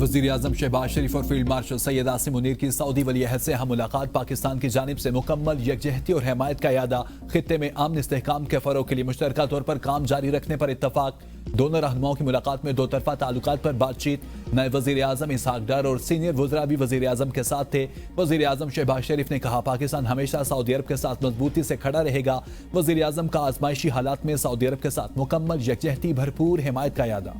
वज़ीर-ए-आज़म शहबाज शरीफ और field marshal Syed Asim Munir की सऊदी वली अहद से हम मुलाकात पाकिस्तान की जानिब से मुकम्मल यकजहती और हमायत का यादा, खित्ते में अमन इस्तेहकाम के फ़रोग़ के लिए मुश्तरका तौर पर काम जारी रखने पर इत्तफाक। दोनों रहनुमाओं की मुलाकात में दो तरफा ताल्लुकात पर बातचीत। नए वज़ीर-ए-आज़म इसहाक डार और सीनियर वज़रा भी वज़ीर-ए-आज़म के साथ थे। वज़ीर-ए-आज़म शहबाज शरीफ ने कहा, पाकिस्तान हमेशा सऊदी अरब के साथ मजबूती से खड़ा रहेगा। वज़ीर-ए-आज़म का आजमाइशी हालात में सऊदी अरब के साथ मुकम्मल यकजहती भरपूर हमायत का यादा।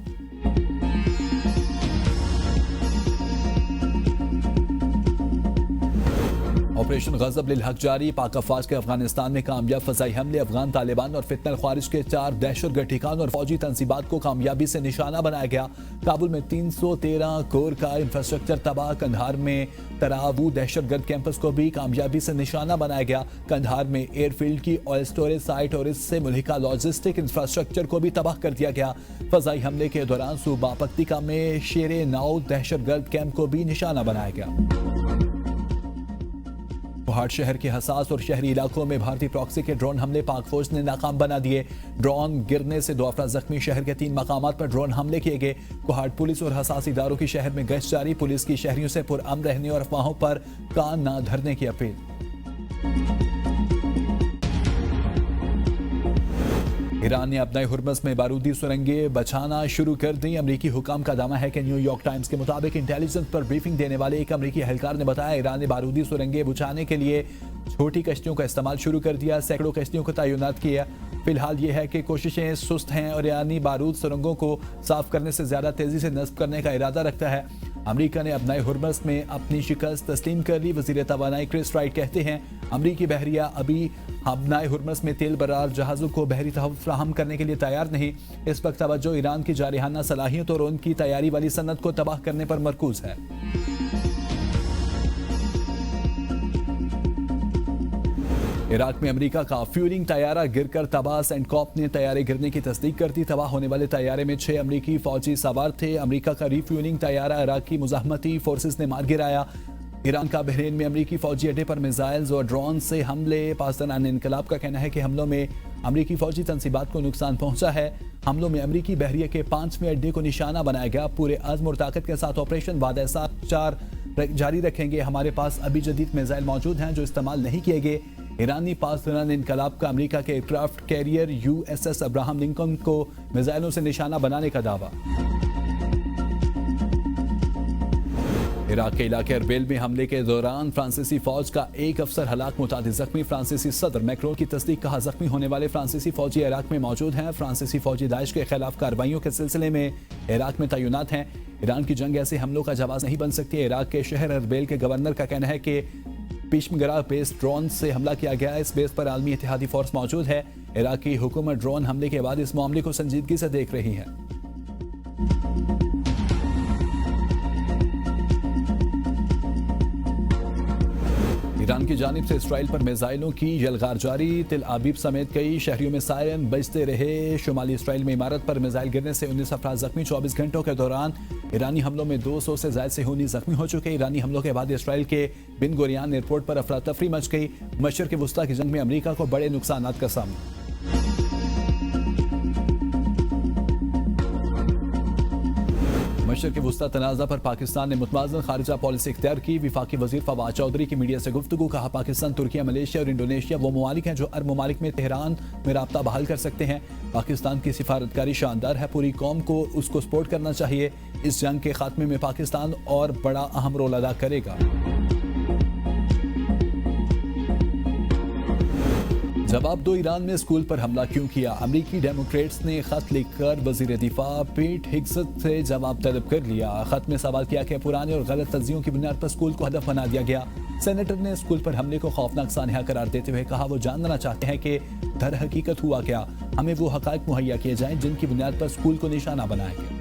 ऑपरेशन गजब लिल हक जारी। पाक अफवाज के अफगानिस्तान में कामयाब फजाई हमले, अफगान तालिबान और फितनल ख्वारिज के 4 दहशतगर्द ठिकानों और फौजी तंजीबात को कामयाबी से निशाना बनाया गया। काबुल में 313 कोर का इंफ्रास्ट्रक्चर तबाह। कंधार में तरावू दहशतगर्द कैंपस को भी कामयाबी से निशाना बनाया गया। कंधार में एयरफील्ड की ऑयल स्टोरेज साइट और इससे मुल्हिका लॉजिस्टिक इंफ्रास्ट्रक्चर को भी तबाह कर दिया गया। फजाई हमले के दौरान सूबा पक्तिका में शेर नाउ दहशतगर्द कैंप को भी निशाना बनाया गया। पहाड़ शहर के हसास और शहरी इलाकों में भारतीय प्रॉक्सी के ड्रोन हमले पाक फौज ने नाकाम बना दिए। ड्रोन गिरने से 2 अफराद जख्मी। शहर के 3 मकामात पर ड्रोन हमले किए गए। कुहाड़ पुलिस और हसास इदारों की शहर में गश्त जारी। पुलिस की शहरियों से पुरअमन रहने और अफवाहों पर कान न धरने की अपील। ईरान ने अपने हुर्मस में बारूदी सुरंगें बचाना शुरू कर दी। अमरीकी हुकाम का दावा है कि न्यूयॉर्क टाइम्स के मुताबिक इंटेलिजेंस पर ब्रीफिंग देने वाले एक अमरीकी एहलकार ने बताया, ईरान ने बारूदी सुरंगें बुझाने के लिए छोटी कश्तियों का इस्तेमाल शुरू कर दिया। सैकड़ों कश्तियों को तैनात किया। फिलहाल यह है कि कोशिशें सुस्त हैं और ईरानी बारूद सुरंगों को साफ करने से ज्यादा तेजी से नस्ब करने का इरादा रखता है। अमरीका ने अपने हुर्मस में अपनी शिकस्त तस्लीम कर ली। वजीर तवानाई क्रिस राइट कहते हैं, अमरीकी बहरिया अभी अपने हुर्मस में तेल बरार जहाज़ों को बहरी तहफ़्फ़ुज़ फ्राहम करने के लिए तैयार नहीं। इस वक्त तवज्जो ईरान की जारिहाना सलाहियत और उनकी तैयारी वाली सनत को तबाह करने पर मरकूज है। इराक में अमेरिका का फ्यूलिंग तैयारा गिरकर तबाह। सेंटकॉप ने तैयारे गिरने की तस्दीक कर दी। तबाह होने वाले तैयारे में 6 अमरीकी फौजी सवार थे। अमेरिका का रिफ्यूलिंग तैयारा इराक की मुजाहमती फोर्सेस ने मार गिराया। ईरान का बहरीन में अमरीकी फौजी अड्डे पर मिसाइल्स और ड्रोन से हमले। पाकिस्तान इनकलाब का कहना है कि हमलों में अमरीकी फौजी तंसीबात को नुकसान पहुंचा है। हमलों में अमरीकी बहरिया के 5वें अड्डे को निशाना बनाया गया। पूरे अज़्म और ताकत के साथ ऑपरेशन वादा-ए-साथ जारी रखेंगे। हमारे पास अभी जदीद मिसाइल मौजूद हैं जो इस्तेमाल नहीं किए गए। ईरानी पासदान इनकलाब का अमेरिका के aircraft carrier USS Abraham Lincoln को मिसाइलों से निशाना बनाने का दावा। इराक के इलाके अरबेल में हमले के दौरान फ्रांसीसी फौज का एक अफसर हलाक, मुतादिद जख्मी। फ्रांसीसी सदर मैक्रोन की तस्दीक, कहा जख्मी होने वाले फ्रांसीसी फौजी इराक में मौजूद हैं। फ्रांसीसी फौजी दाइश के खिलाफ कार्रवाइयों के सिलसिले में इराक में तैनात हैं। ईरान की जंग ऐसे हमलों का जवाब नहीं बन सकती। इराक के शहर अरबेल के गवर्नर का कहना है कि पिशमगरा बेस ड्रोन से हमला किया गया। इस बेस पर आलमी इत्तेहादी फोर्स मौजूद है। इराकी हुकूमत ड्रोन हमले के बाद इस मामले को संजीदगी से देख रही है। ईरान की जानिब से इसराइल पर मिसाइलों की यलगार जारी। तिल आबीब समेत कई शहरों में सायरन बजते रहे। शुमाली इसराइल में इमारत पर मिसाइल गिरने से 19 अफराद जख्मी। 24 घंटों के दौरान ईरानी हमलों में 200 से ज्यादा सेहूनी जख्मी हो चुके। ईरानी हमलों के बाद इसराइल के बिन गुरियान एयरपोर्ट पर अफरा तफरी मच गई। मशरिक़ वुस्ता की जंग में अमरीका को बड़े नुकसान का सामना। मशरिक़ वुस्ता तनाज़ा पर पाकिस्तान ने मुतवाज़िन खारिजा पॉलिसी इख्तियार की। वफाकी वज़ीर फवाद चौधरी की मीडिया से गुफ्तगू, कहा पाकिस्तान, तुर्किया, मलेशिया और इंडोनेशिया वो ममालिक हैं जो अरब ममालिक में तेहरान में राब्ता बहाल कर सकते हैं। पाकिस्तान की सिफारतकारी शानदार है, पूरी कौम को उसको सपोर्ट करना चाहिए। इस जंग के खात्मे में पाकिस्तान और बड़ा अहम रोल अदा करेगा। जवाब दो, ईरान में स्कूल पर हमला क्यों किया? अमरीकी डेमोक्रेट्स ने खत लिखकर वजीर दिफा पीट हेग्सेथ से जवाब तलब कर लिया। खत में सवाल किया कि पुराने और गलत तज्जियों की बुनियाद पर स्कूल को हदफ बना दिया गया। सेनेटर ने स्कूल पर हमले को खौफनाक सानहा करार देते हुए कहा, वो जानना चाहते हैं कि दर हकीकत हुआ क्या। हमें वो हकायक मुहैया किए जाएं जिनकी बुनियाद पर स्कूल को निशाना बनाया गया।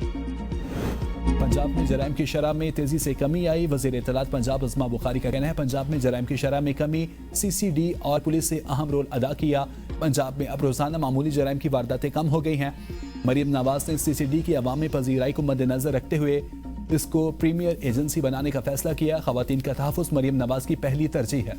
पंजाब में जराइम की शरह में तेजी से कमी आई। वज़ीर इत्तलात पंजाब अज़मा बुखारी का कहना है, पंजाब में जराइम की शरह में कमी CCD और पुलिस से अहम रोल अदा किया। पंजाब में अब रोजाना मामूली जराइम की वारदातें कम हो गई हैं। मरीम नवाज ने CCD की अवामी पजीराई को मद्देनजर रखते हुए इसको प्रीमियर एजेंसी बनाने का फैसला किया। ख़वातीन का तहफ़्फ़ुज़ मरीम नवाज की पहली तरजीह है।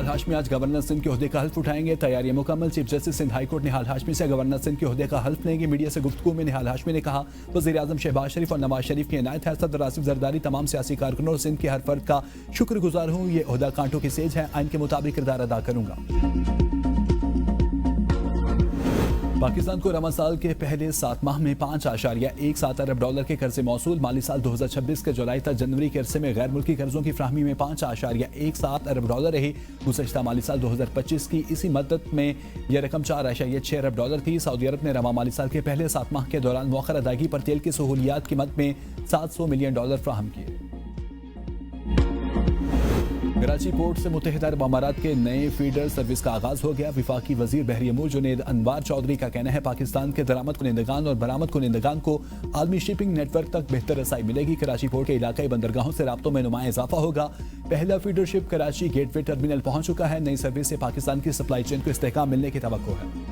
निहाल हाशमी आज गवर्नर सिंध के ओहदे का हल्फ उठाएंगे। तैयारियां मुकम्मल। चीफ जस्टिस सिंध हाईकोर्ट निहाल हाशमी से गवर्नर सिंध के ओहदे का हल्फ लेंगे। मीडिया से गुफ्तगू में निहाल हाशमी ने कहा, वज़ीर आज़म शहबाज शरीफ और नवाज शरीफ की इनायत है। सदर आसिफ जरदारी तमाम सियासी कारकुनों और सिंध के हर फर्द का शुक्रगुजार हूँ। ये ओहदा कांटों की सेज है, आइन के मुताबिक किरदार अदा करूंगा। पाकिस्तान को रमज़ान साल के पहले 7 माह में $5.17 अरब के कर्जे मौसूल। माली साल 2026 के जुलाई तक जनवरी के अरसे में गैर मुल्की कर्जों की फ्राहमी में $5.17 अरब रही। गुज़श्ता माली साल 2025 की इसी मद्दत में यह रकम $4.6 अरब थी। सऊदी अरब ने रवा माली साल के पहले 7 माह के दौरान मौखर अदायगी पर तेल की सहूलियात की मद में $700 मिलियन फ्राहम किए। कराची पोर्ट से मुत्तहिदा अरब अमारात के नए फीडर सर्विस का आगाज हो गया। वफाकी वजीर बहरी अमूर जुनैद अनवार चौधरी का कहना है, पाकिस्तान के दरामद कुनिंदगान और बरामद कुनिंदगान को आलमी शिपिंग नेटवर्क तक बेहतर रसाई मिलेगी। कराची पोर्ट के इलाकाई बंदरगाहों से राब्तों में नुमाया इजाफा होगा। पहला feeder ship Karachi gateway terminal पहुंच चुका है। नई सर्विस से पाकिस्तान की सप्लाई चेन को इस्तेहकाम मिलने की तवक्को है।